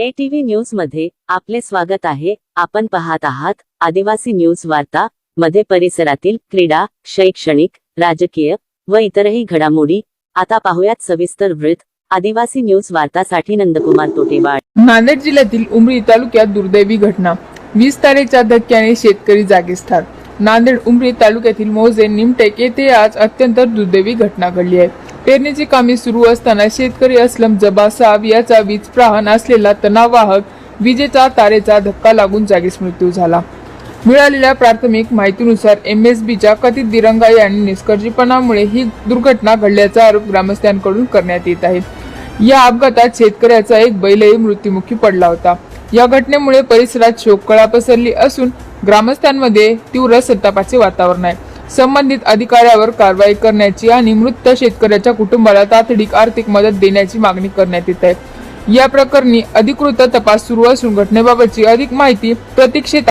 ATV news मध्ये आपले स्वागत आहे। आपण पाहत आहात आदिवासी न्यूज वार्ता मध्ये परिसरातील क्रीडा, शैक्षणिक, राजकीय व इतरही घडामोडी। आता पाहूयात सविस्तर वृत्त। आदिवासी न्यूज वार्तासाठी नंदकुमार तोटेवाड। नांदेड जिल्ह्यातील उमरी तालुक्यात दुर्दैवी घटना। 20 तारेच्या धक्क्याने शेतकरी जागीच ठार। नांदेड उमरी तालुक्यातील मोजे निमटेक येथे आज अत्यंत दुर्दैवी घटना घडली आहे। पेरणीची कामे सुरू असताना शेतकरी अस्लम जबा साहब याचा वीज प्रवाह असलेला तणाववाहक विजेचा तारेचा धक्का लागून जागीच मृत्यू झाला। मिळालेल्या प्राथमिक माहितीनुसार MSBच्या कथित दिरंगाई आणि निष्काळजीपणामुळे ही दुर्घटना घडल्याचा आरोप ग्रामस्थांकडून करण्यात येत आहे। या अपघातात शेतकऱ्याचा एक बैलही मृत्युमुखी पडला होता। या घटनेमुळे परिसरात शोककळा पसरली असून ग्रामस्थांमध्ये तीव्र संतापाचे वातावरण आहे। संबंधित अधिकाऱ्यावर कारवाई करण्याची आणि मृत शेतकऱ्याच्या कुटुंबाला तातडीक आर्थिक मदत देण्याची मागणी करण्यात येत आहे। या प्रकरणी अधिकृत तपास सुरू असून घटनेबाबतची अधिक माहिती प्रतीक्षेत